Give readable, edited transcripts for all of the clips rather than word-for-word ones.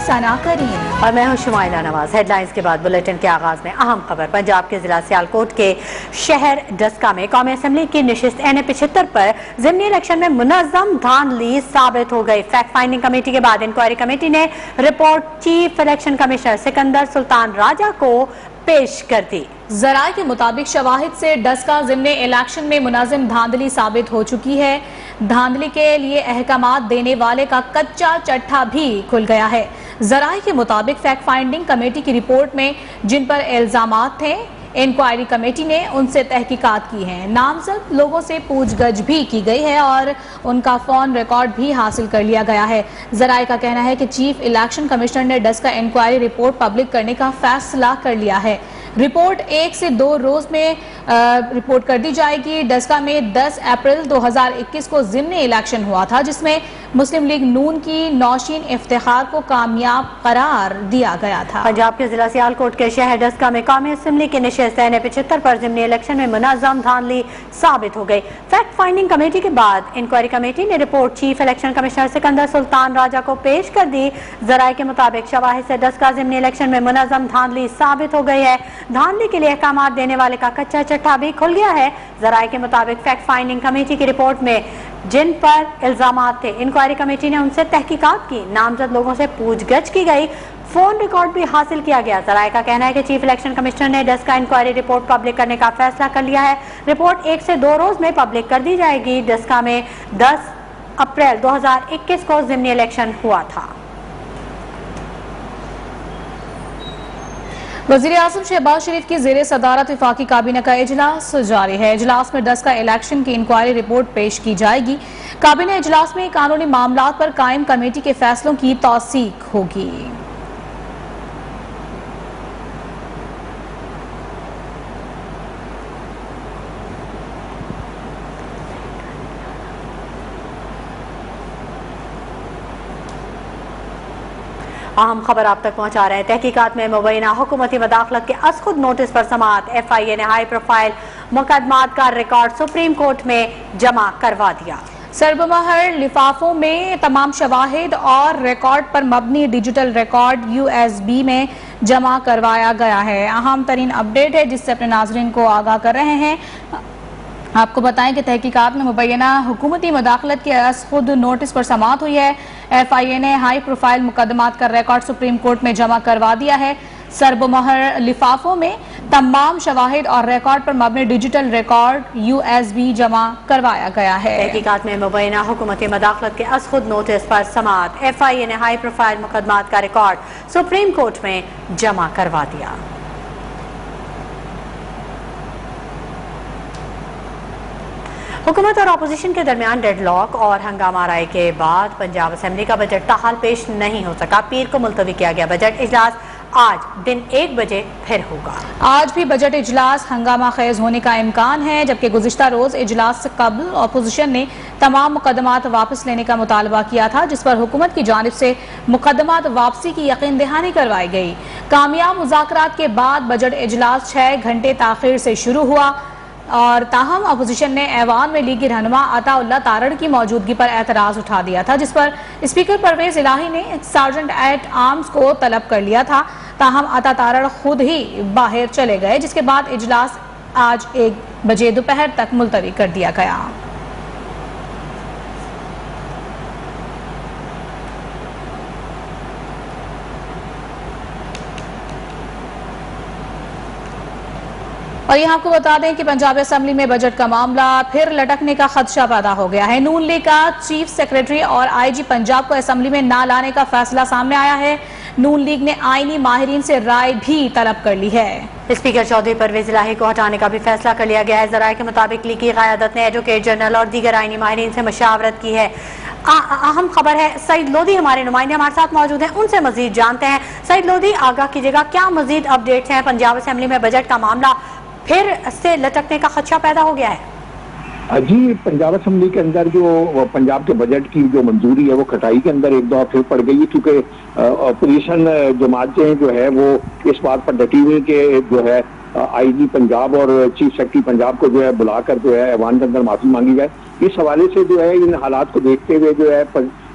सना करीम और मैं हूं शुमाइला नवाज। हेडलाइंस के बाद बुलेटिन के आगाज में अहम खबर। पंजाब के जिला सियालकोट के शहर डस्का में कौमी असम्बली की नशिस्त NA-75 पर ज़िमनी इलेक्शन में मुनज़्ज़म धांधली साबित हो गई। फैक्ट फाइंडिंग कमेटी के बाद इंक्वायरी कमेटी ने report chief election commissioner Sikandar Sultan Raja को पेश कर दी। जराये के मुताबिक शवाहिद से डस्का ज़िमनी इलेक्शन में मुनज़्ज़म धांधली साबित हो चुकी है। धांधली के लिए अहकामात देने वाले का कच्चा चट्टा भी खुल गया है। जराये के मुताबिक फैक्ट फाइंडिंग कमेटी की रिपोर्ट में जिन पर इल्जामात थे, इंक्वायरी कमेटी ने उनसे तहकीकात की है। नामजद लोगों से पूछगछ भी की गई है और उनका फोन रिकॉर्ड भी हासिल कर लिया गया है। जराये का कहना है कि चीफ इलेक्शन कमिश्नर ने डस्का इंक्वायरी रिपोर्ट पब्लिक करने का फैसला कर लिया है। रिपोर्ट 1 से 2 रोज में रिपोर्ट कर दी जाएगी। डस्का में 10 अप्रैल 2021 को ज़िमनी इलेक्शन हुआ था, जिसमें मुस्लिम लीग नून की नौशीन इफ्तिखार को कामयाब करार दिया गया था। पंजाब के जिला सियालकोट के शहर डस्का में कौमी असम्बली की नशिस्त NA-75 पर ज़िमनी इलेक्शन में मुनज़्ज़म धांधली साबित हो गई। फैक्ट फाइंडिंग कमेटी के बाद इंक्वायरी कमेटी ने report chief election commissioner Sikandar Sultan Raja को पेश कर दी। जराये के मुताबिक शवाहिद से डस्का ज़िमनी इलेक्शन में मुनज़्ज़म धांधली साबित हो गई है। धांधली के लिए अहकामात देने वाले का कच्चा चट्टा भी खुल गया है। जराये के मुताबिक फैक्ट फाइंडिंग कमेटी की रिपोर्ट में जिन पर इल्जामात थे, इंक्वायरी कमेटी ने उनसे तहकीकात की। नामजद लोगों से पूछगछ की गई। फोन रिकॉर्ड भी हासिल किया गया। जराये का कहना है कि चीफ इलेक्शन कमिश्नर ने डस्का इंक्वायरी रिपोर्ट पब्लिक करने का फैसला कर लिया है। रिपोर्ट 1 से 2 रोज में पब्लिक कर दी जाएगी। डस्का में 10 अप्रैल 2021 को ज़िमनी इलेक्शन हुआ था। वज़ीर-ए-आज़म शहबाज शरीफ की ज़ेरे सदारत वफाकी काबीना का इजलास जारी है। इजलास में डस्का इलेक्शन की इंक्वायरी रिपोर्ट पेश की जाएगी। काबीना इजलास में कानूनी मामलात पर कायम कमेटी के फैसलों की तौसीक होगी। अहम खबर आप तक पहुंचा रहे हैं। तहकीकात में मुबैना हुकूमती मदाखलत के अज़खुद नोटिस पर समाअत। FIA ने हाई प्रोफाइल मुकदमात का रिकॉर्ड सुप्रीम कोर्ट में जमा करवा दिया। सरबमहर लिफाफों में तमाम शवाहिद और रिकॉर्ड पर मबनी डिजिटल रिकॉर्ड USB में जमा करवाया गया है। अहम तरीन अपडेट है जिससे अपने नाजरीन को आगाह कर रहे हैं। आपको बताएं कि तहकीकात में मुबैना हुकूमती मदाखलत के खुद नोटिस पर समाअत हुई है। FIA ने हाई प्रोफाइल मुकदमात का रिकॉर्ड सुप्रीम कोर्ट में जमा करवा दिया है। सरबमहर लिफाफों में तमाम शवाहिद और रिकॉर्ड पर मबनी डिजिटल रिकॉर्ड USB जमा करवाया गया है। तहकीकात में मुबैना हुकूमती मदाखलत के खुद नोटिस पर समाअत। FIA ने हाई प्रोफाइल मुकदमात का रिकॉर्ड सुप्रीम कोर्ट में जमा करवा दिया। हुकूमत और अपोजिशन के दरमियान डेडलॉक और हंगामा राय के बाद पंजाब असेंबली का बजट ताहाल पेश नहीं हो सका। पीर को मुलतवी किया गया बजट इजलास आज दिन 1 बजे फिर होगा। आज भी बजट इजलास हंगामा खेज होने का इम्कान है, जबकि गुज़िश्ता रोज इजलास से कबल अपोजिशन ने तमाम मुकदमात वापस लेने का मुतालबा किया था, जिस पर हुकूमत की जानिब से मुकदमात वापसी की यकीन दहानी करवाई गई। कामयाब मुज़ाकरात के बाद बजट इजलास 6 घंटे ताखिर से शुरू हुआ और ताहम अपोजिशन ने ऐवान में लीगी रहनुमा अताउल्लाह तारड़ की मौजूदगी पर एतराज उठा दिया था, जिस पर स्पीकर परवेज इलाही ने सार्जेंट एट आर्म्स को तलब कर लिया था। ताहम अता तारड़ खुद ही बाहर चले गए, जिसके बाद इजलास आज 1 बजे दोपहर तक मुलतवी कर दिया गया। और यहाँ आपको बता दें कि पंजाब असेंबली में बजट का मामला फिर लटकने का खदशा पैदा हो गया है। नून लीग का चीफ सेक्रेटरी और IG पंजाब को असेंबली में ना लाने का फैसला सामने आया है। नून लीग ने आईनी माहिरीन से राय भी तलब कर ली है। स्पीकर चौधरी परवेज इलाही को हटाने का भी फैसला कर लिया गया है। जराये के मुताबिक लीग की क़यादत ने एडवोकेट जनरल और दीगर आईनी माहिरीन से मशावरत की है। अहम खबर है, सईद लोधी हमारे नुमाइंदे हमारे साथ मौजूद हैं, उनसे मजीद जानते हैं। सईद लोधी, आगाह कीजिएगा, क्या मजीद अपडेट्स हैं? पंजाब असेंबली में बजट का मामला फिर से लटकने का खदशा पैदा हो गया है। जी, पंजाब असेंबली के अंदर जो पंजाब के बजट की जो मंजूरी है वो खटाई के अंदर एक दौर फिर पड़ गई है, क्योंकि अपोजिशन जमातें जो है वो इस बात पर डटी हुई कि जो है IG पंजाब और चीफ सेक्रेटरी पंजाब को जो है बुलाकर जो है ऐवान के अंदर माफी मांगी जाए। इस हवाले से जो है इन हालात को देखते हुए जो है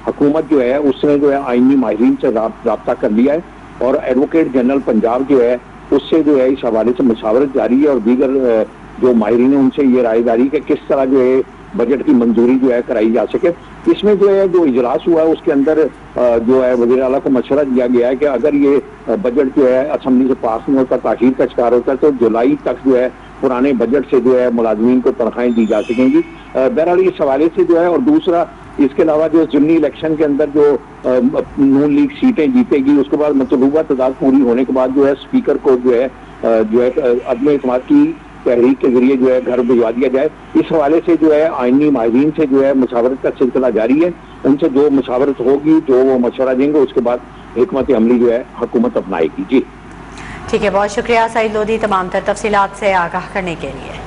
हुकूमत जो है उसने जो है आईनी माहिरीन से राब्ता कर लिया है और एडवोकेट जनरल पंजाब जो है उससे जो है इस हवाले से मशावरत जारी है और दीगर जो माहिरीन है उनसे ये राय जारी कि किस तरह जो है बजट की मंजूरी जो है कराई जा सके। इसमें जो है जो इजलास हुआ है उसके अंदर जो है वज़ीर आला को मशवरा दिया गया है कि अगर ये बजट जो है असम्बली से पास नहीं होता, ताखीर का शिकार होता है, तो जुलाई तक जो है पुराने बजट से जो है मुलाजमीन को तनख्वाहें दी जा सकेंगी। बहरहाल इस हवाले से जो है और दूसरा इसके अलावा जो ज़िमनी इलेक्शन के अंदर जो नून लीग सीटें जीतेगी उसके बाद मतलूबा तादाद पूरी होने के बाद जो है स्पीकर को जो है अदम एतमाद की तहरीक के जरिए जो है घर भिजवा दिया जाए। इस हवाले से जो है आईनी माहिरीन से जो है मुशावरत का सिलसिला जारी है। उनसे जो मुशावरत होगी, जो वो मशवरा देंगे, उसके बाद हिकमत अमली जो है हुकूमत अपनाएगी। जी ठीक है, बहुत शुक्रिया सईद लोधी तमाम तर तफसीलात से आगाह करने के लिए।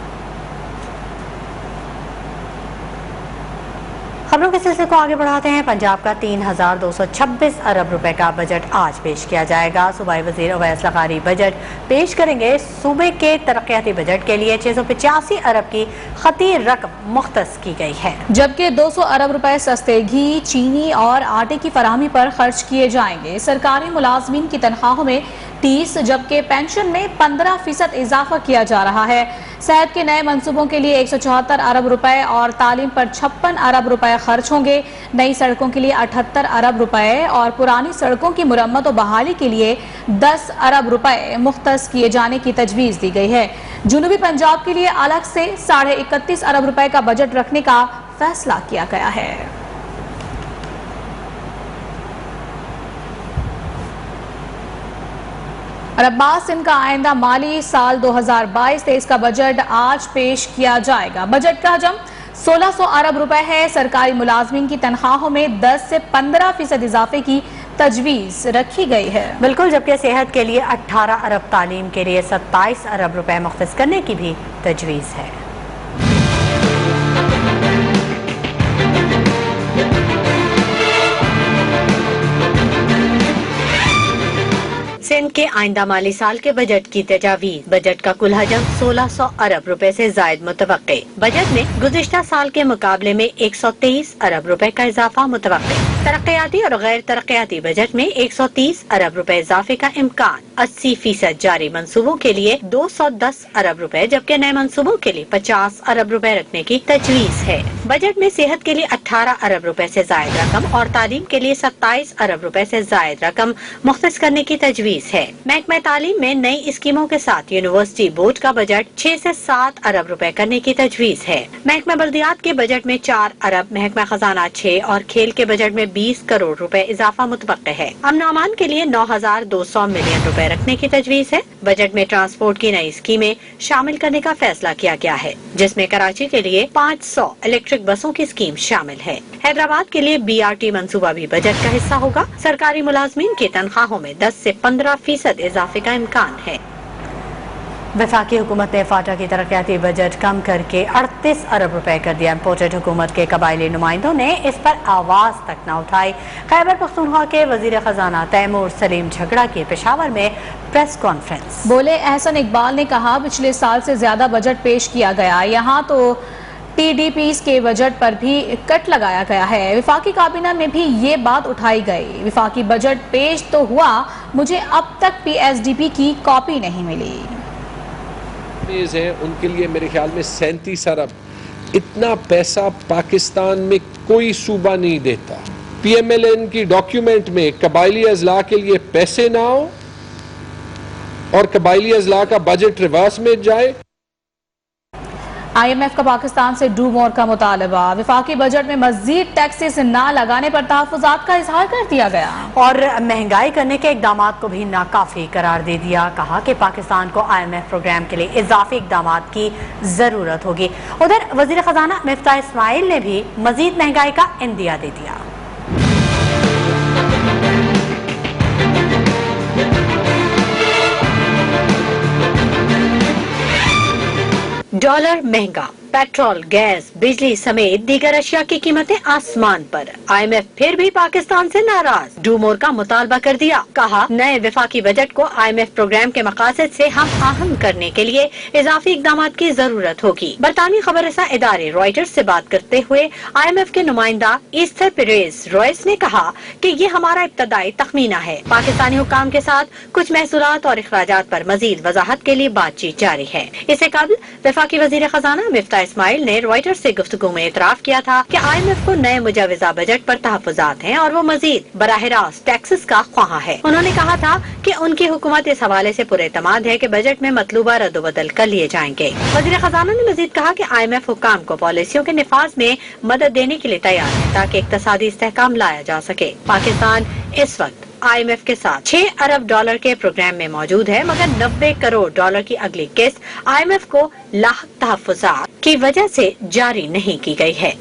खबरों के सिलसिले को आगे बढ़ाते हैं। पंजाब का 3226 अरब रुपए का बजट आज पेश किया जाएगा। सूबाई वजीर अवैस लगारी बजट पेश करेंगे। सूबे के तरक्याती बजट के लिए 685 अरब की खती रकम मुख्तस की गई है, जबकि 200 अरब रुपए सस्ते घी, चीनी और आटे की फराहमी पर खर्च किए जाएंगे। सरकारी मुलाजमीन की तनख्वाहों में 30 जबकि पेंशन में 15% इजाफा किया जा रहा है। सेहत के नए मंसूबों के लिए 174 अरब रुपए और तालीम पर 56 अरब रुपए खर्च होंगे। नई सड़कों के लिए 78 अरब रुपए और पुरानी सड़कों की मुरम्मत और बहाली के लिए 10 अरब रुपए मुख्तस किए जाने की तजवीज दी गई है। जुनूबी पंजाब के लिए अलग से 31.5 अरब रुपए का बजट रखने का फैसला किया गया है। और अब्बास सिंह का आइंदा माली साल 2022-23 का बजट आज पेश किया जाएगा। बजट का हजम 1600 अरब रुपए है। सरकारी मुलाजमीन की तनख्वाहों में 10 से 15% इजाफे की तजवीज रखी गई है। बिल्कुल, जबकि सेहत के लिए 18 अरब, तालीम के लिए 27 अरब रुपए मुख्तस करने की भी तजवीज है। सिंध के आइंदा माली साल के बजट की तजावीज। बजट का कुल हजम 1600 अरब रुपए से जायद मुतवक्के। बजट में गुज़िश्ता साल के मुकाबले में 123 अरब रुपए का इजाफा मुतवक्के। तरक्याती और गैर तरक्याती बजट में 130 अरब रुपए इजाफे का इम्कान। 80% जारी मंसूबों के लिए 210 अरब रुपए जबकि नए मंसूबों के लिए 50 अरब रुपए रखने की तजवीज है। बजट में सेहत के लिए 18 अरब रुपए से जायद रकम और तालीम के लिए 27 अरब रुपए से जायद रकम मुख्तस करने की तजवीज है। महकमा तालीम में नई स्कीमों के साथ यूनिवर्सिटी बोर्ड का बजट 6 से 7 अरब रुपए करने की तजवीज है। महकमा बल्दियात के बजट में 4 अरब, महकमा खजाना 6 और खेल के बजट में 20 करोड़ रुपए इजाफा मुतवक्के है। अमन अमान के लिए 9200 मिलियन रुपए रखने की तजवीज है। बजट में ट्रांसपोर्ट की नई स्कीमें शामिल करने का फैसला किया गया है, जिसमें कराची के लिए 500 इलेक्ट्रिक बसों की स्कीम शामिल है। हैदराबाद के लिए BRT मंसूबा भी बजट का हिस्सा होगा। सरकारी मुलाजमीन की तनख्वाहों में 10 से 15% इजाफे का इम्कान है। वफाकी हुकूमत ने फाटा की तरक्याती बजट कम करके 38 अरब रुपए कर दिया। इम्पोर्टेड हुकूमत के कबायली नुमाइंदों ने इस पर आवाज तक न उठाई। खैबर पख्तूनख्वा के वजीर खजाना तैमूर सलीम झगड़ा की पेशावर में प्रेस कॉन्फ्रेंस। बोले, एहसन इकबाल ने कहा, पिछले साल से ज्यादा बजट पेश किया गया, यहाँ तो TDPs के बजट पर भी कट लगाया गया है। विफाकी काबीना में भी ये बात उठाई गई। विफाकी बजट पेश तो हुआ, मुझे अब तक PSDP की कॉपी नहीं मिली। हैं उनके लिए मेरे ख्याल में 37 अरब, इतना पैसा पाकिस्तान में कोई सूबा नहीं देता। PMLN की डॉक्यूमेंट में कबायली अजला के लिए पैसे ना हो और कबायली अजला का बजट रिवर्स में जाए। IMF का पाकिस्तान से डू मोर का मुतालबा। विफाकी बजट में मजीद टैक्सेस न लगाने पर तहफ़्फ़ुज़ात का इजहार कर दिया गया और महंगाई करने के इकदाम को भी नाकाफी करार दे दिया। कहा कि पाकिस्तान को IMF प्रोग्राम के लिए इजाफी इकदाम की जरूरत होगी। उधर वज़ीर खजाना मिफ्ताह इस्माइल ने भी मजीद महंगाई का इंदिया दे दिया। डॉलर महंगा, पेट्रोल, गैस, बिजली समेत दीगर अशिया की कीमतें आसमान पर। IMF फिर भी पाकिस्तान से नाराज, डू मोर का मुतालबा कर दिया। कहा, नए वफाकी बजट को IMF प्रोग्राम के मकासद से हम आहंग करने के लिए इजाफी इकदाम की जरूरत होगी। बरतानी खबररसा इदारे रॉयटर्स से बात करते हुए IMF के नुमाइंदा ईस्थर पेरेज रॉयस ने कहा कि ये हमारा इब्तदाई तखमीना है। पाकिस्तानी हुकाम के साथ कुछ महसूलात और इखराजात पर मजीद वजाहत के लिए बातचीत जारी है। इससे कबल वफाकी वजीर खजाना मिफ्ता इस्माइल ने रॉयटर्स से गुफ्तगू में इतराफ किया था कि IMF को नए मुजाविजा बजट पर तहफुजात हैं और वो मजीद बराह रास्त टैक्सेस का ख्वाह है। उन्होंने कहा था कि उनकी हुकूमत इस हवाले से पुरएतमाद है कि बजट में मतलूबा रद्दोबदल कर लिए जाएंगे। वजीर खजाना ने मजीद कहा कि IMF हुकाम को पॉलिसियों के निफाज में मदद देने के लिए तैयार है ताकि इक्तसादी इस्तेहकाम लाया जा सके। पाकिस्तान इस वक्त IMF के साथ $6 अरब के प्रोग्राम में मौजूद है, मगर $90 करोड़ की अगली किस्त IMF को लाहक तहफ़्फ़ुज़ात की वजह से जारी नहीं की गई है।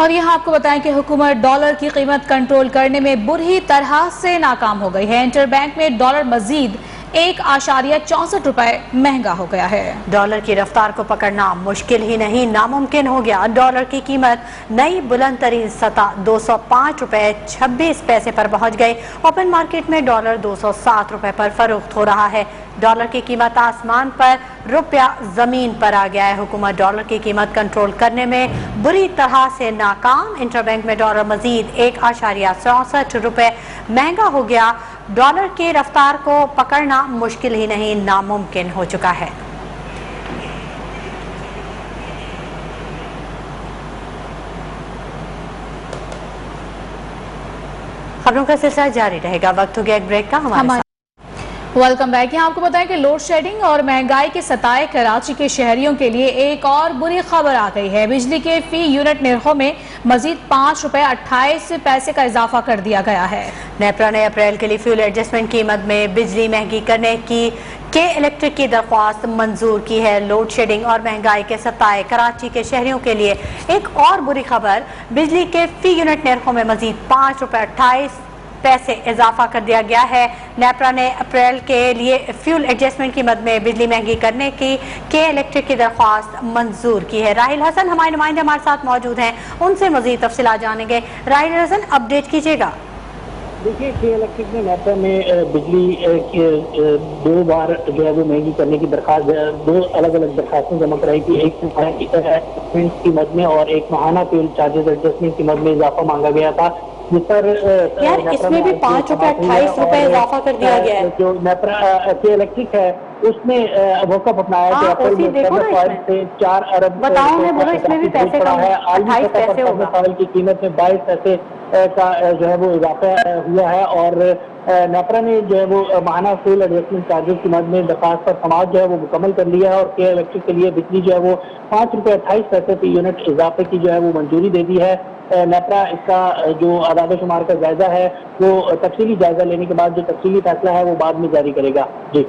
और यहाँ आपको बताएं कि हुकूमत डॉलर की कीमत कंट्रोल करने में बुरी तरह से नाकाम हो गई है। इंटरबैंक में डॉलर मजीद $1.64 महंगा हो गया है। डॉलर की रफ्तार को पकड़ना मुश्किल ही नहीं नामुमकिन हो गया। डॉलर की कीमत नई बुलंद तरीन सतह $205.26 पर पहुंच गई। ओपन मार्केट में डॉलर $207 पर फरोख्त हो रहा है। डॉलर की कीमत आसमान पर, रुपया जमीन पर आ गया है। हुकूमत डॉलर की कीमत कंट्रोल करने में बुरी तरह से नाकाम। इंटरबैंक में डॉलर मजीद $1.64 महंगा हो गया। डॉलर की रफ्तार को पकड़ना मुश्किल ही नहीं नामुमकिन हो चुका है। खबरों का सिलसिला जारी रहेगा। वक्त हो गया एक ब्रेक का। हमारे वेलकम बैक। यहाँ आपको बताएं कि लोड शेडिंग और महंगाई के सताए कराची के शहरियों के लिए एक और बुरी खबर आ गई है। बिजली के फी यूनिट निर्खों में मजीद $5.28 का इजाफा कर दिया गया है। नेपरा ने अप्रैल के लिए फ्यूल एडजस्टमेंट कीमत में बिजली महंगी करने की इलेक्ट्रिक की दरख्वास्त मंजूर की है। लोड शेडिंग और महंगाई के सताए कराची के शहरियों के लिए एक और बुरी खबर, बिजली के फी यूनिट निर्खों में मजीद $5.28 इजाफा कर दिया गया है। नेपरा ने अप्रैल के लिए फ्यूल एडजस्टमेंट कीमत में बिजली महंगी करने की इलेक्ट्रिक की दरख्वास्त मंजूर की है। राहिल हसन हमारे नुमाइंदे हमारे साथ मौजूद हैं, उनसे मजीद तफसीलात जानेंगे। राहिल हसन, अपडेट कीजिएगा। देखिए, इलेक्ट्रिक ने नेपरा में बिजली 2 बार जो है वो महंगी करने की दरखास्त, 2 अलग अलग दरखास्तें जमा कराई थी। एक कीमत में और एक माहाना फ्यूल चार्जेस एडजस्टमेंट कीमत में इजाफा मांगा गया था, जिस पर यार इसमें भी $5.28 इजाफा कर दिया गया है। जो नेपरा इलेक्ट्रिक है उसने वक़्फ़ अपनाया कि अप्रैल में से 4 अरब बताओ, मैं बोला इसमें भी पैसे कम है, 28 पैसे होगा। तेल की कीमत में 22 पैसे का जो है वो इजाफा हुआ है। और नेपरा ने जो है वो माहाना फ्यूल एडजस्टमेंट चार्जेस की मद में दरखास्त पर समाज जो है वो मुकम्मल कर लिया है और के इलेक्ट्रिक के लिए बिजली जो है वो $5.28 प्रति यूनिट इजाफे की जो है वो मंजूरी दे दी है। नेपरा इसका जो आदाद शुमार का जायजा है वो तफसीली जायजा लेने के बाद जो तफसीली फैसला है वो बाद में जारी करेगा। जी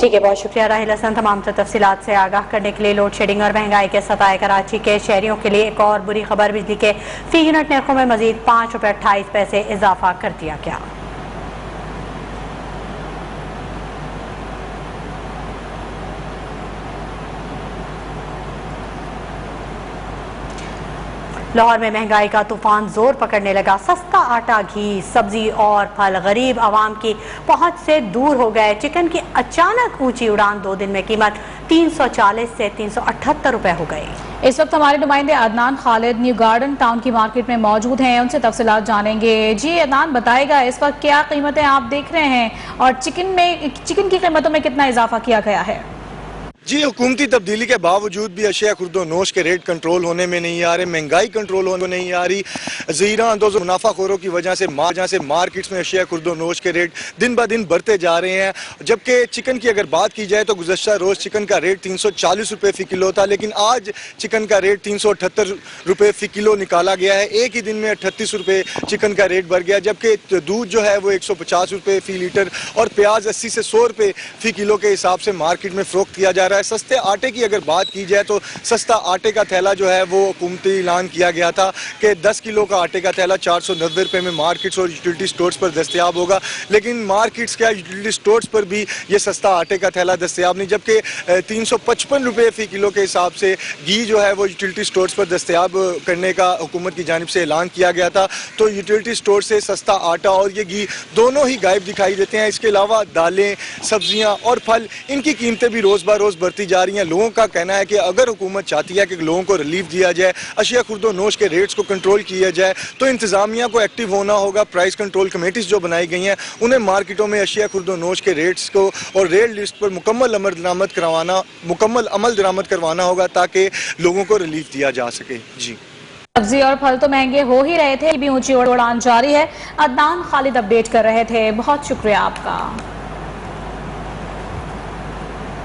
ठीक है, बहुत शुक्रिया राहिल हसन तमाम तफसीलात से आगाह करने के लिए। लोड शेडिंग और महंगाई के सताए कराची के शहरियों के लिए एक और बुरी खबर, बिजली के फी यूनिट निर्खों में मजीद $5.28 इजाफा कर दिया गया। लाहौर में महंगाई का तूफान जोर पकड़ने लगा। सस्ता आटा, घी, सब्जी और फल गरीब आवाम की पहुंच से दूर हो गए। चिकन की अचानक ऊंची उड़ान, 2 दिन में कीमत 340 से 378 रुपए हो गई। इस वक्त हमारे नुमाइंदे Adnan Khalid new garden town की मार्केट में मौजूद हैं, उनसे तफसीलात जानेंगे। जी अदनान, बताएगा इस वक्त क्या कीमतें आप देख रहे हैं और चिकन की कीमतों में कितना इजाफा किया गया है? जी, हुकूमती तब्दीली के बावजूद भी अशिया खुर्दो नोश के रेट कंट्रोल होने में नहीं आ रहे, महंगाई कंट्रोल होने में नहीं आ रही। ज़ीरा अंदोज़ मुनाफाखोरों की वजह से मार्केट्स में अशिया खुर्दो नोश के रेट दिन ब दिन बढ़ते जा रहे हैं। जबकि चिकन की अगर बात की जाए तो गुज़श्ता रोज़ चिकन का रेट 340 रुपये फ़ी किलो था, लेकिन आज चिकन का रेट 378 रुपये फ़ी किलो निकाला गया है। एक ही दिन में 38 रुपये चिकन का रेट बढ़ गया, जबकि दूध जो है वो 150 रुपये फ़ी लीटर और प्याज 80 से 100 रुपये फ़ी किलो के हिसाब से मार्केट में फ़रोख्त किया जा रहा है। रहा है। सस्ते आटे की अगर बात की जाए तो सस्ता आटे का थैला जो है वो हुकूमती ऐलान किया गया था कि 10 किलो का आटे का थैला 490 रुपये में मार्केट्स और यूटिलिटी स्टोर्स पर दस्तयाब होगा, लेकिन मार्केट्स क्या यूटिलिटी स्टोर्स पर भी ये सस्ता आटे का थैला दस्तयाब नहीं, जबकि 355 रुपये फ़ी किलो के हिसाब से घी जो है वो यूटिलिटी स्टोर्स पर दस्तयाब करने का हुकूमत की जानिब से ऐलान किया गया था। तो यूटिलिटी स्टोर से सस्ता आटा और ये घी दोनों ही गायब दिखाई देते हैं। इसके अलावा दालें, सब्जियां और फल, इनकी कीमतें भी रोज़ ब रोज़ बढ़ती जा रही हैं। लोगों का कहना है कि अगर हुकूमत चाहती है कि लोगों को रिलीफ दिया जाए, अशिया खुर्दो नोश के रेट्स को कंट्रोल किया जाए, तो इंतज़ामिया को एक्टिव होना होगा। प्राइस कंट्रोल कमेटीज़ जो बनाई गई हैं उन्हें मार्केटों में अशिया खुर्दो नोश के रेट्स को और रेट लिस्ट पर मुकम्मल अमल दरामद करवाना होगा ताकि लोगों को रिलीफ दिया जा सके। जी, सब्जी और फल तो महंगे हो ही रहे थे, भी ऊंची उड़ान जारी है। अदनान खालिद अपडेट कर रहे थे, बहुत शुक्रिया आपका।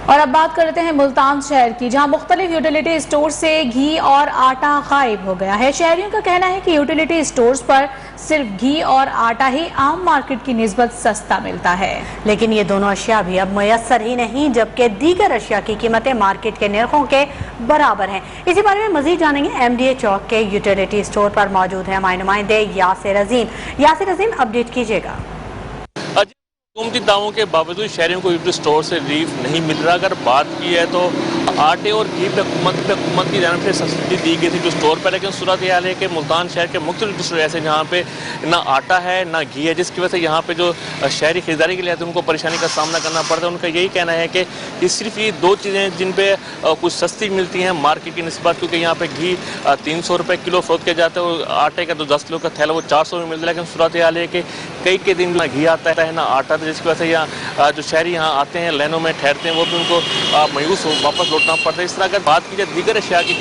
और अब बात करते हैं मुल्तान शहर की, जहां मुख्तलिफ यूटिलिटी स्टोर से घी और आटा गायब हो गया है। शहरियों का कहना है कि यूटिलिटी स्टोर्स पर सिर्फ घी और आटा ही आम मार्केट की निस्बत सस्ता मिलता है, लेकिन ये दोनों अशिया भी अब मुयस्सर ही नहीं, जबकि दीगर अशिया की कीमतें मार्केट के निर्खों के बराबर हैं। इसी बारे में मजीद जानेंगे MDA चौक के यूटिलिटी स्टोर पर मौजूद है हमारे नुमाइंदे यासिर अजीम, अपडेट कीजिएगा। हुकूमती दावों के बावजूद शहरियों को यूटिलिटी स्टोर से रिलीफ नहीं मिल रहा। अगर बात की है तो आटे और घी पे हुकूमत की जानिब से सब्सिडी दी गई थी जो स्टोर पर, लेकिन सूरत यह है कि मुल्तान शहर के मुख्तलिफ स्टोर ऐसे जहाँ पे ना आटा है ना घी है, जिसकी वजह से यहाँ पे जो शहरी खरीदारी के लिए आते हैं उनको परेशानी का सामना करना पड़ता है। उनका यही कहना है कि ये सिर्फ ये दो चीज़ें जिन पे कुछ सस्ती मिलती हैं मार्केट की निस्बत, क्योंकि यहाँ पे घी 300 रुपये किलो फरोख्त किया जाता है और आटे का जो 10 किलो का थैला वो 400 में मिलता है। लेकिन सूरत यह है कि कई के दिन ना घी आता है ना आटा, जिसकी वजह से यहाँ जो शहरी यहाँ आते हैं लाइनों में ठहरते हैं वो भी उनको मायूस वापस लौटना पड़ता है। इस तरह अगर बात की जाए दीगर अशिया की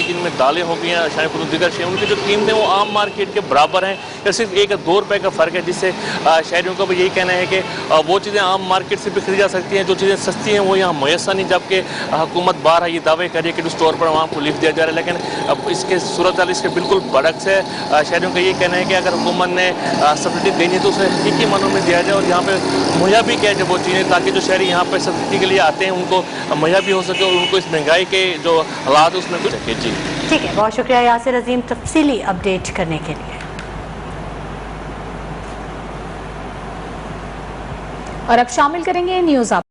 जिनमें दालें हो गई हैं, शायद दीगर अशिया, उनकी जो कीमतें वो आम मार्केट के बराबर हैं या सिर्फ 1-2 रुपये का फ़र्क है, जिससे शहरियों का भी यही कहना है कि वो चीज़ें आम मार्केट से भी खरीदी जा सकती हैं, जो चीज़ें सस्ती हैं वो यहाँ मुयस्सर नहीं, जबकि हुकूमत बारहा ये दावे कर रही है कि जो स्टोर पर वहाँ को लिफ्ट दिया जा रहा है। लेकिन अब इसके सूरत इसके बिल्कुल बरक्स है। शहरियों का ये कहना है कि अगर हुकूमत ने सब्सिडी देनी है तो उसे हकीकी मानों में दिया जाए और यहाँ पे मुहैया भी किया जाए वो चीज़ें, ताकि जो शहरी यहाँ पर सब्सिडी के लिए आते हैं उनको मुहैया भी हो सके और उनको इस महंगाई के जो हालात उसमें कुछ सके। जी ठीक है, बहुत शुक्रिया यासिर अजीम तफसीली अपडेट करने के लिए। और अब शामिल करेंगे न्यूज़ आप,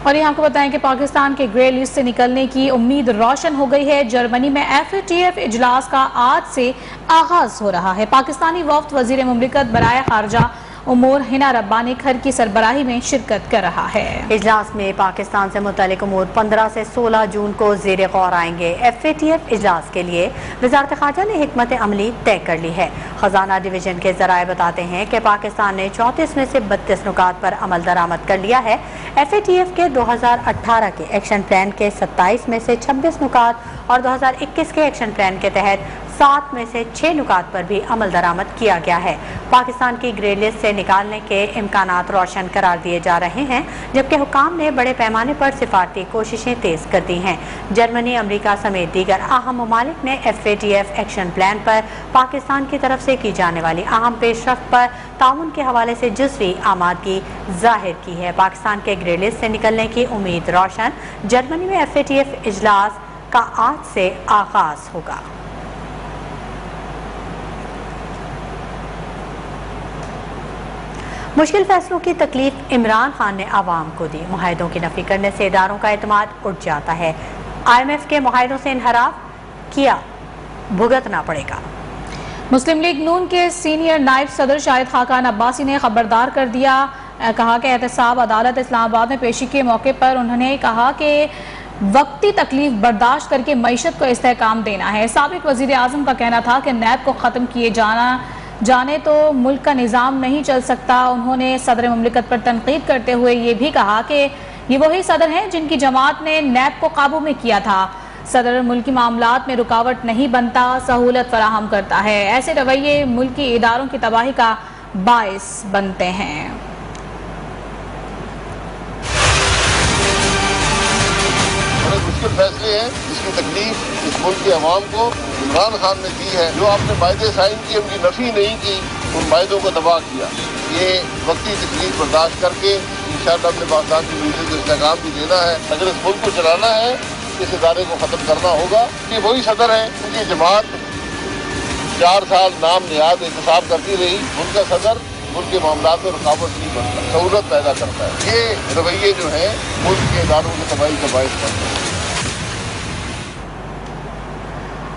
और यहाँ को बताएं कि पाकिस्तान के ग्रे लिस्ट से निकलने की उम्मीद रोशन हो गई है। जर्मनी में FATF इजलास का आज से आगाज हो रहा है। पाकिस्तानी वफ्द वजीर मुमलिकत बराए खारजा उमूर हिना रब्बानी खर की सरबराही में शिरकत कर रहा है। इजलास में पाकिस्तान से मुतालिक उमूर 15 से 16 जून को ज़ेरे गौर आएंगे। FATF इजलास के लिए वज़ारत ख़ारजा ने हिकमत अमली तय कर ली है। खजाना डिवीजन के ज़राए बताते हैं कि पाकिस्तान ने 34 में से 32 नुकात पर अमल दरामद कर लिया है। FATF के 2018 के एक्शन प्लान के 27 में से 26 नुकात और 2021 के एक्शन प्लान के तहत 7 में से 6 नुकात पर भी अमल दरामद किया गया है। पाकिस्तान की ग्रे लिस्ट से निकालने के इम्कानात रोशन करार दिए जा रहे हैं, जबकि हुकाम ने बड़े पैमाने पर सिफारती कोशिशें तेज कर दी हैं। जर्मनी, अमरीका समेत दीगर अहम ममालिक ने FATF एक्शन प्लान पर पाकिस्तान की तरफ से की जाने वाली अहम पेशरफ्त पर ताउन के हवाले से जुज़वी आमादगी जाहिर की है। पाकिस्तान के ग्रे लिस्ट से निकलने की उम्मीद रोशन। जर्मनी में FATF इजलास का आज से आगाज होगा। मुश्किल फैसलों की तकलीफ इमरान खान ने आवाम को दी। मुआहदों की नफी करने से इदारों का एतमाद उठ जाता है। IMF के मुआहदों से इनहराफ किया, भुगतना पड़ेगा। मुस्लिम लीग नून के सीनियर नायब सदर शाहिद खाकान अब्बासी ने खबरदार कर दिया। कहा कि एहतसाब अदालत इस्लामाबाद में पेशी के मौके पर उन्होंने कहा कि वक्ती तकलीफ बर्दाश्त करके मईशत को इस्तेहकाम देना है। साबिक वजीर आजम का कहना था कि नैब को ख़त्म किए जाने तो मुल्क का निज़ाम नहीं चल सकता। उन्होंने सदर मुमलिकत पर तनकीद करते हुए ये भी कहा कि ये वही सदर हैं जिनकी जमात ने नैब को काबू में किया था। सदर मुल्की मामलात में रुकावट नहीं बनता, सहूलत फराहम करता है। ऐसे रवैये मुल्की इदारों की तबाही का बाइस बनते हैं। बड़े मुश्किल फैसले हैं जिसकी तकलीफ इस मुल्क के अवाम को इमरान खान ने दी है। जो आपने वायदे साइन किए उनकी नफी नहीं की, उन मायदों को तबाह किया। ये वक्ती तकलीफ बर्दाश्त करके इंशाअल्लाह अपने पाकिस्तान की मीडिया को इस्तेकाम भी देना है। अगर इस मुल्क को चलाना है, इस इदारे को ख़त्म करना होगा। ये वही सदर है, उनकी जमात 4 साल नाम नियाद इंतसाब करती रही। उनका सदर मुल्क के मामला में रुकावट नहीं बनता, सहूलत पैदा करता है। ये रवैये जो हैं मुल्क के इदारों की तबाही का बायस बनते हैं।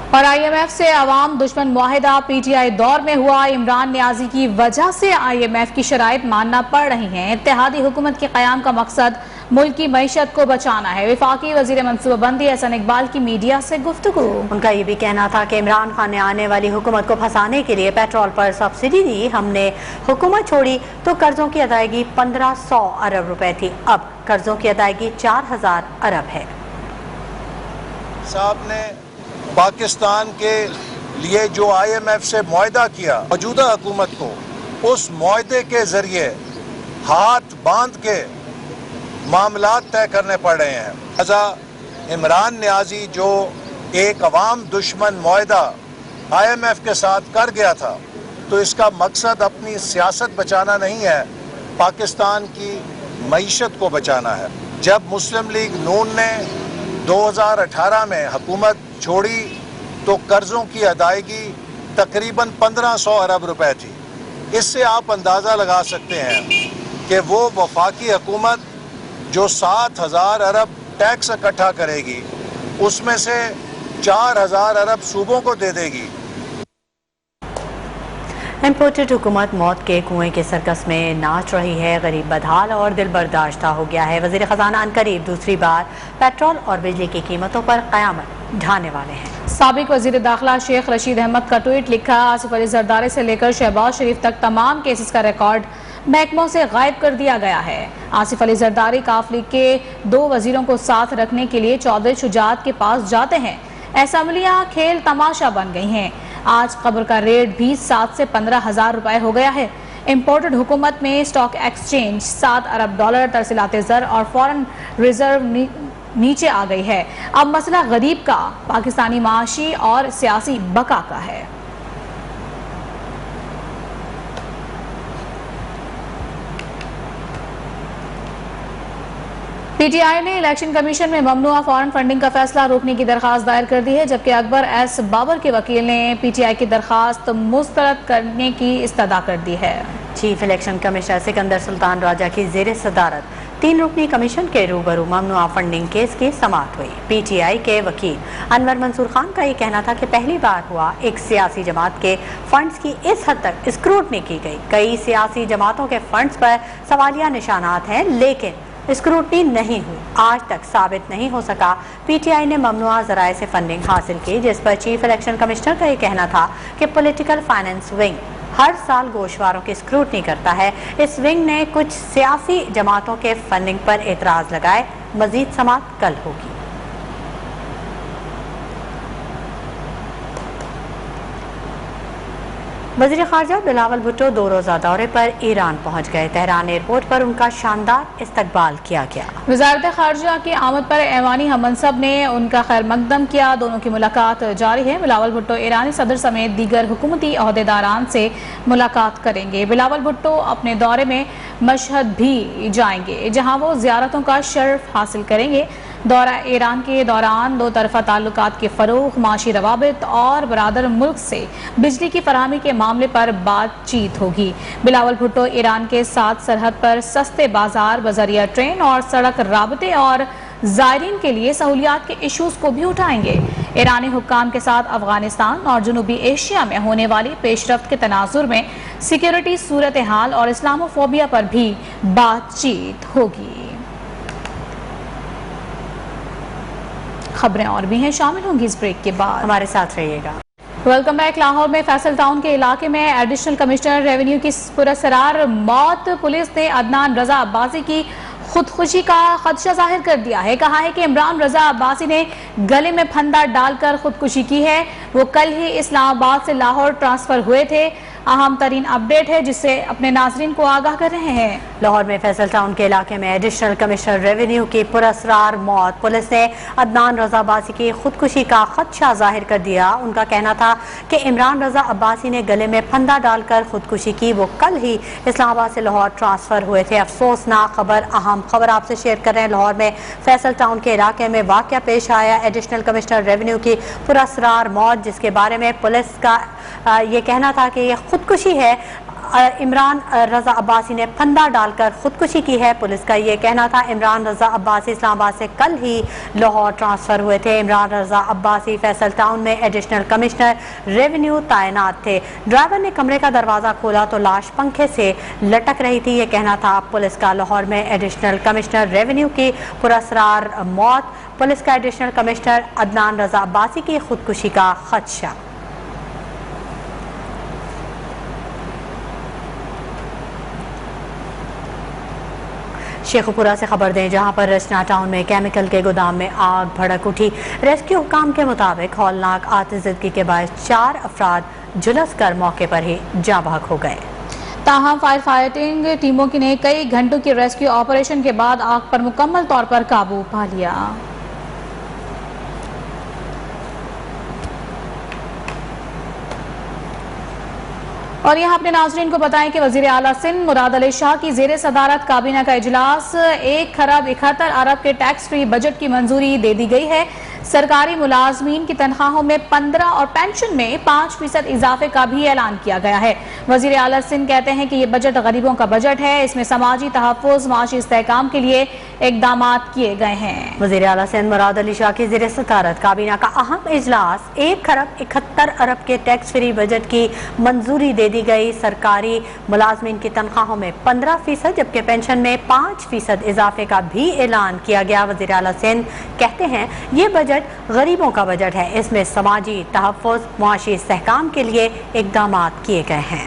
और IMF से अवाम दुश्मन मुआहिदा PTI दौर में हुआ। इमरान नियाजी की वजह से IMF की शराइत मानना पड़ रही हैं। इत्तेहादी हुकूमत के क़याम का मकसद मुल्क की मईशत को बचाना है। वफाकी वज़ीर मनसूबाबंदी एहसन इकबाल की मीडिया से गुफ्तगू। उनका ये भी कहना था कि इमरान खान ने आने वाली हुकूमत को फंसाने के लिए पेट्रोल पर सब्सिडी दी। हमने हुकूमत छोड़ी तो कर्जों की अदायगी 1500 अरब रुपए थी, अब कर्जों की अदायगी 4000 अरब है। साहब ने पाकिस्तान के लिए जो IMF से मुआहदा किया, मौजूदा हुकूमत को उस मुआहदे के जरिए हाथ बांध के मामलात तय करने पड़ रहे हैं। लिहाजा इमरान नियाजी जो एक अवाम दुश्मन मुआहदा IMF के साथ कर गया था, तो इसका मकसद अपनी सियासत बचाना नहीं है, पाकिस्तान की मईशत को बचाना है। जब मुस्लिम लीग नून ने 2018 में हुकूमत छोड़ी तो कर्जों की अदायगी तकरीबन 1500 अरब रुपए थी। इससे आप अंदाज़ा लगा सकते हैं कि वो वफाकी हुकूमत जो 7000 अरब टैक्स इकट्ठा करेगी, उसमें से 4000 अरब सूबों को दे देगी। इम्पोर्टेड हुकूमत मौत के कुएं के सर्कस में नाच रही है। गरीब बदहाल और दिल बर्दाश्ता हो गया है। वज़ीर ख़ज़ाना अनकरीब दूसरी बार पेट्रोल और बिजली की कीमतों पर क़यामत ढाने वाले हैं। साबिक वज़ीर दाखिला शेख रशीद अहमद का ट्वीट लिखा। आसिफ अली जरदारी से लेकर शहबाज शरीफ तक तमाम केसेस का रिकॉर्ड महकमों से गायब कर दिया गया है। आसिफ अली जरदारी काफ लीग के 2 वजीरों को साथ रखने के लिए चौधरी शुजात के पास जाते हैं। असम्बलियां खेल तमाशा बन गई हैं। आज कब्र का रेट भी 7 से 15 हजार रुपए हो गया है। इम्पोर्टेड हुकूमत में स्टॉक एक्सचेंज 7 अरब डॉलर तरसीलाते ज़र और फॉरेन रिजर्व नीचे आ गई है। अब मसला गरीब का, पाकिस्तानी माशी और सियासी बका का है। PTI ने इलेक्शन कमीशन में ममनुआ फॉरेन फंडिंग का फैसला रोकने की दरखास्त दायर कर दी है, जबकि अकबर एस बाबर के वकील ने PTI की दरखास्त मुस्तरद करने की इस्तदा कर दी है। Chief election commissioner Sikandar Sultan राजा की ज़ेर सदारत 3 रुकनी कमीशन के रूबरू ममनुआ फंडिंग केस की समाअत हुई। PTI के वकील अनवर मंसूर खान का ये कहना था कि पहली बार हुआ एक सियासी जमात के फंड्स की इस हद तक स्क्रूटनी की गई। कई सियासी जमातों के फंड्स पर सवालिया निशानात हैं, लेकिन स्क्रूटनी नहीं हुई। आज तक साबित नहीं हो सका PTI ने ममनुआ ज़राए से फंडिंग हासिल की, जिस पर चीफ इलेक्शन कमिश्नर का ये कहना था कि पॉलिटिकल फाइनेंस विंग हर साल गोशवारों की स्क्रूटनी करता है। इस विंग ने कुछ सियासी जमातों के फंडिंग पर एतराज़ लगाए। मजीद समाअत कल होगी। वज़ीर ख़ारजा बिलावल भुट्टो 2 रोज़ा दौरे पर ईरान पहुँच गए। तेहरान एयरपोर्ट पर उनका शानदार इस्तकबाल किया गया। वज़ारत ख़ारजा की आमद पर ऐवानी हममनसब ने उनका खैर मकदम किया। दोनों की मुलाकात जारी है। बिलावल भुट्टो ईरानी सदर समेत दीगर हुकूमती अहदेदारान से मुलाकात करेंगे। बिलावल भुट्टो अपने दौरे में मशहद भी जाएंगे, जहाँ वो ज़ियारतों का शर्फ हासिल करेंगे। दौरा ईरान के दौरान 2 तरफ़ा ताल्लुकात के फ़रोग़, माशी रवाबित और बरादर मुल्क से बिजली की फराहमी के मामले पर बातचीत होगी। बिलावल भुट्टो ईरान के साथ सरहद पर सस्ते बाजार, बजरिया ट्रेन और सड़क राबते और ज़ायरीन के लिए सहूलियात के इशूज़ को भी उठाएंगे। ईरानी हुक्काम के साथ अफगानिस्तान और जनूबी एशिया में होने वाली पेशरफ्त के तनाजुर में सिक्योरिटी सूरत हाल और इस्लामोफोबिया पर भी बातचीत होगी। खबरें और भी हैं, शामिल होंगी इस ब्रेक के बाद। हमारे साथ रहिएगा। Welcome back. लाहौर में फैसल टाउन के इलाके में एडिशनल कमिश्नर रेवेन्यू की पुरअसरार मौत। पुलिस ने अदनान रजा अब्बासी की खुदकुशी का खदशा जाहिर कर दिया है। कहा है कि इमरान रजा अब्बासी ने गले में फंदा डालकर खुदकुशी की है। वो कल ही इस्लामाबाद से लाहौर ट्रांसफर हुए थे। अहम तरीन अपडेट है जिससे अपने नाजरीन को आगाह कर रहे हैं। लाहौर में फैसल टाउन के इलाके में एडिशनल कमिश्नर रेवेन्यू की पुरअसरार मौत। पुलिस ने अदनान रजा अब्बासी की खुदकुशी का खदशा जाहिर कर दिया। उनका कहना था कि इमरान रजा अब्बासी ने गले में फंदा डालकर खुदकुशी की। वो कल ही इस्लामाबाद से लाहौर ट्रांसफर हुए थे। अफसोसनाक खबर, अहम खबर आपसे शेयर कर रहे हैं। लाहौर में फैसल टाउन के इलाके में वाकया पेश आया। एडिशनल कमिश्नर रेवेन्यू की पुरअसरार मौत, जिसके बारे में पुलिस का ये कहना था कि यह खुदकुशी है। इमरान रजा अब्बासी ने फंदा डालकर खुदकुशी की है। पुलिस का ये कहना था। इमरान रजा अब्बासी इस्लामाबाद से कल ही लाहौर ट्रांसफर हुए थे। इमरान रजा अब्बासी फैसल टाउन में एडिशनल कमिश्नर रेवेन्यू तैनात थे। ड्राइवर ने कमरे का दरवाजा खोला तो लाश पंखे से लटक रही थी। ये कहना था पुलिस का। लाहौर में एडिशनल कमिश्नर रेवेन्यू की पुरअसरार मौत। पुलिस का एडिशनल कमिश्नर अदनान रजा अब्बासी की खुदकुशी का खदशा। शेखुपुरा से खबर दें, जहां पर रचना टाउन में केमिकल के गोदाम में आग भड़क उठी। रेस्क्यू हुकाम के मुताबिक हौलनाक आतिशज़दगी के बाद 4 अफराद झुलस कर मौके पर ही जाँ बहक हो गए। ताहम फायर फाइटिंग टीमों ने कई घंटों की रेस्क्यू ऑपरेशन के बाद आग पर मुकम्मल तौर पर काबू पा लिया। और यहाँ अपने नाज़रीन को बताएं कि वज़ीर आला सिंध मुराद अली शाह की ज़ेर सदारत काबीना का इजलास 1 खरब 71 अरब के टैक्स फ्री बजट की मंजूरी दे दी गई है। सरकारी मुलाजमीन की तनख्वाहों में 15 और पेंशन में 5% इजाफे का भी ऐलान किया गया है। वज़ीर आला सिंध कहते हैं कि ये बजट गरीबों का बजट है। इसमें समाजी तहफ़्फ़ुज़, माशी इस्तेहकाम के लिए इक़दाम किए गए हैं। वज़ीर आला सिंध मुराद अली शाह की ज़ेर सदारत काबीना का अहम इजलास 1 खरब 71 अरब के टैक्स फ्री बजट की मंजूरी दे दी गई। सरकारी मुलाजमीन की तनख्वाहों में 15%, जबकि पेंशन में 5% इजाफे का भी ऐलान किया गया। वज़ीर आला सिंध कहते हैं ये बजट गरीबों का बजट है। इसमें समाजी तहफ़्फ़ुज़, मुआशी इस्तेहकाम के लिए इक़दाम किए गए हैं।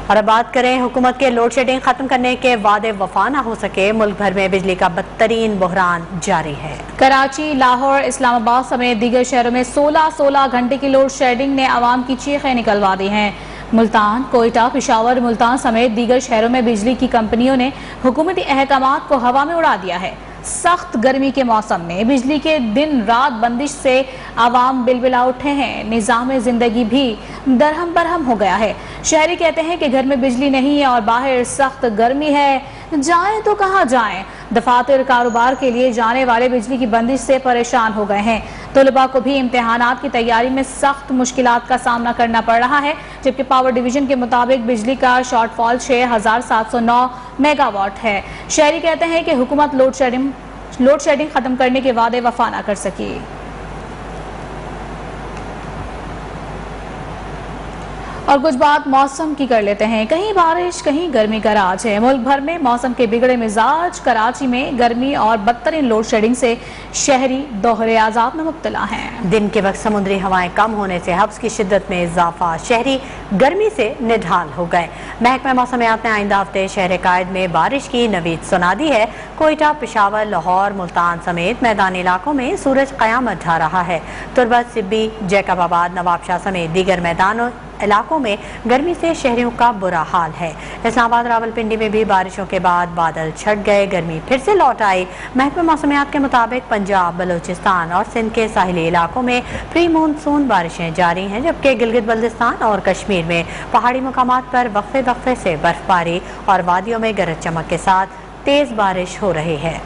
और अब बात करें, हुकूमत के लोड शेडिंग खत्म करने के वादे वफा न हो सके। मुल्क भर में बिजली का बदतरीन बहरान जारी है। कराची, लाहौर, इस्लामाबाद समेत दीगर शहरों में 16 घंटे की लोड शेडिंग ने आवाम की चीखें निकलवा दी हैं। मुल्तान, कोयटा, पेशावर, मुल्तान समेत दीगर शहरों में बिजली की कंपनियों ने हुकूमती अहकामात को हवा में उड़ा दिया है। सख्त गर्मी के मौसम में बिजली के दिन रात बंदिश से आवाम बिलबिला उठे हैं। निज़ाम जिंदगी भी दरहम बरहम हो गया है। शहरी कहते हैं कि घर में बिजली नहीं है और बाहर सख्त गर्मी है, जाएं तो कहाँ जाएं। दफातर कारोबार के लिए जाने वाले बिजली की बंदिश से परेशान हो गए हैं। तलबा को भी इम्तिहानात की तैयारी में सख्त मुश्किलात का सामना करना पड़ रहा है। जबकि पावर डिवीजन के मुताबिक बिजली का शॉर्टफॉल 6709 मेगावाट है। शहरी कहते हैं कि हुकूमत लोड शेडिंग खत्म करने के वादे वफा न कर सकी। और कुछ बात मौसम की कर लेते हैं। कहीं बारिश, कहीं गर्मी का राज है। मुल्क भर में मौसम के बिगड़े मिजाज। कराची में गर्मी और बदतरीन लोड शेडिंग से शहरी दोहरे आजाब में मुब्तला हैं। दिन के वक्त समुद्री हवाएं कम होने से हब्स की शिद्दत में इजाफा। शहरी गर्मी से निढाल हो गए। महकमा मौसमियात ने आइंदा हफ्ते शहर कायद में बारिश की नवीद सुना दी है। कोयटा, पेशावर, लाहौर, मुल्तान समेत मैदानी इलाकों में सूरज क़यामत ढा रहा है। तुरबत, सिब्बी, जैकबाबाद, नवाबशाह समेत दीगर मैदानों इलाकों में गर्मी से शहरियों का बुरा हाल है। इस्लामाबाद, रावलपिंडी में भी बारिशों के बाद बादल छट गए, गर्मी फिर से लौट आई। महकमा मौसमियात के मुताबिक पंजाब, बलूचिस्तान और सिंध के साहिली इलाकों में प्री मानसून बारिशें जारी हैं, जबकि गिलगित बल्तिस्तान और कश्मीर में पहाड़ी मुकामात पर वक्फे वक्फे से बर्फबारी और वादियों में गरज चमक के साथ तेज बारिश हो रही है।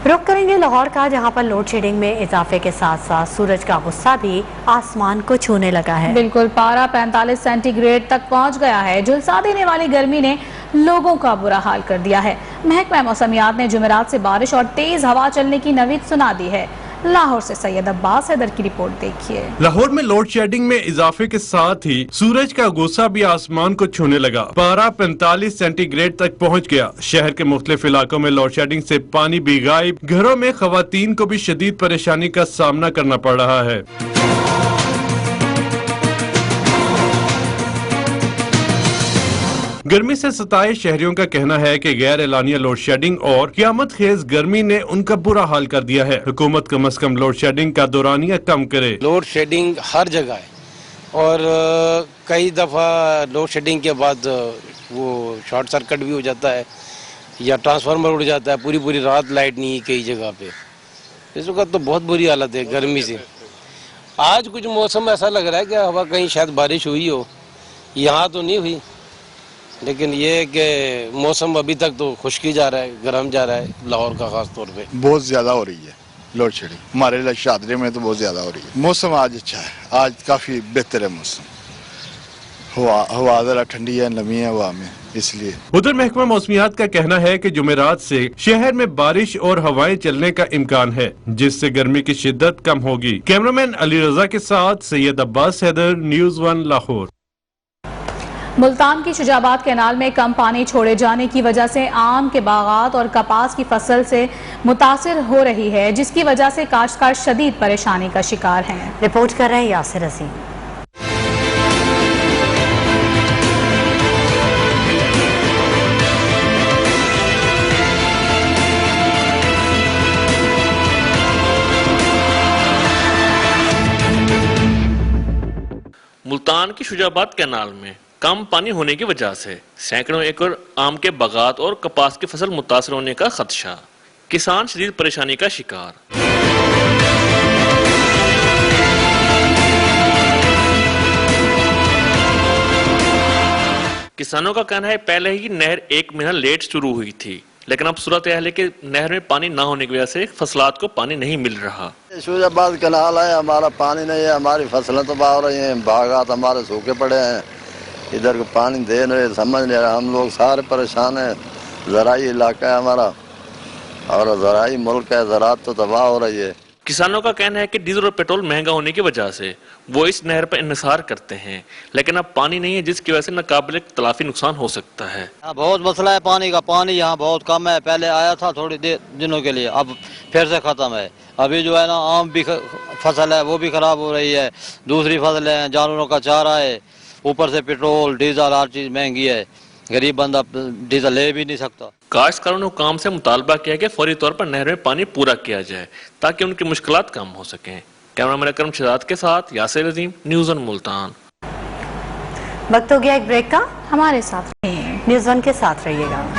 रुख करेंगे लाहौर का, जहां पर लोड शेडिंग में इजाफे के साथ साथ सूरज का गुस्सा भी आसमान को छूने लगा है। बिल्कुल, पारा 45 सेंटीग्रेड तक पहुंच गया है। झुलसा देने वाली गर्मी ने लोगों का बुरा हाल कर दिया है। महकमा मौसमियात ने जुमेरात से बारिश और तेज हवा चलने की नवीद सुना दी है। लाहौर से सैयद अब्बास हैदर की रिपोर्ट देखिए। लाहौर में लोड शेडिंग में इजाफे के साथ ही सूरज का गुस्सा भी आसमान को छूने लगा। पारा 45 सेंटीग्रेड तक पहुंच गया। शहर के मुख्तलिफ इलाकों में लोड शेडिंग से पानी भी गायब। घरों में खवातीन को भी शदीद परेशानी का सामना करना पड़ रहा है। गर्मी से सताए शहरियों का कहना है कि गैर एलानिया लोड शेडिंग और क़यामत खेज गर्मी ने उनका बुरा हाल कर दिया है। हुकूमत कम से कम लोड शेडिंग का दौरानिया कम करे। लोड शेडिंग हर जगह है और कई दफ़ा लोड शेडिंग के बाद वो शॉर्ट सर्किट भी हो जाता है या ट्रांसफार्मर उड़ जाता है, पूरी पूरी रात लाइट नहीं है कई जगह पे। इस वक्त तो बहुत बुरी हालत है गर्मी से। आज कुछ मौसम ऐसा लग रहा है कि हवा कहीं शायद बारिश हुई हो, यहाँ तो नहीं हुई, लेकिन ये कि मौसम अभी तक तो खुश्की जा रहा है, गर्म जा रहा है लाहौर का खास तौर पे। बहुत ज्यादा हो रही है लोड शेडिंग, हमारे शादरे में तो बहुत ज्यादा हो रही है। मौसम आज अच्छा है, आज काफी बेहतर है मौसम, हवा जरा ठंडी है, नमी है हवा में, इसलिए। उधर महकमा मौसमियात का कहना है कि जुमेरात से शहर में बारिश और हवाएं चलने का इम्कान है, जिससे गर्मी की शिद्दत कम होगी। कैमरामैन अली रजा के साथ सैयद अब्बास हैदर, न्यूज़ 1 लाहौर। मुल्तान की शुजाबाद कैनाल में कम पानी छोड़े जाने की वजह से आम के बागात और कपास की फसल से मुतासिर हो रही है, जिसकी वजह से काश्तकार शदीद परेशानी का शिकार हैं। रिपोर्ट कर रहे हैं यासिर अजीम। मुल्तान की शुजाबाद कैनाल में कम पानी होने की वजह से सैकड़ों एकड़ आम के बागात और कपास की फसल मुतासर होने का खदशा, किसान शदीद परेशानी का शिकार। किसानों का कहना है पहले ही नहर 1 महीना लेट शुरू हुई थी, लेकिन अब सूरत यह है कि नहर में पानी ना होने की वजह से फसलात को पानी नहीं मिल रहा। शुजाबाद कैनाल है, हमारा पानी नहीं है, हमारी फसलें तबाह हो रही हैं, बागात हमारे सूखे पड़े हैं, इधर को पानी दे नहीं समझ नहीं रहा, हम लोग सारे परेशान हैं। ज़राई इलाका है हमारा और ज़राई मुल्क है, ज़रात तो तबाह हो रही है। किसानों का कहना है कि डीजल और पेट्रोल महंगा होने की वजह से वो इस नहर पर इन्हिसार करते हैं, लेकिन अब पानी नहीं है, जिसकी वजह से नाकाबिले तलाफी नुकसान हो सकता है। बहुत मसला है पानी का, पानी यहाँ बहुत कम है, पहले आया था थोड़ी देर दिनों के लिए, अब फिर से ख़त्म है। अभी जो है ना आम भी फसल है वो भी ख़राब हो रही है, दूसरी फसलें हैं, जानवरों का चारा है, ऊपर से पेट्रोल डीजल हर चीज़ महंगी है, गरीब बंदा डीजल ले भी नहीं सकता। काश्तकारों ने हुकाम से मुतालबा किया कि फौरी तौर पर नहर में पानी पूरा किया जाए ताकि उनकी मुश्किलात कम हो सकें। कैमरामैन अकरम शहजाद के साथ यासिर अजीम, न्यूज़ 1 मुल्तान। वक्त हो गया एक ब्रेक का, हमारे साथ न्यूज़ 1 के साथ रहिएगा।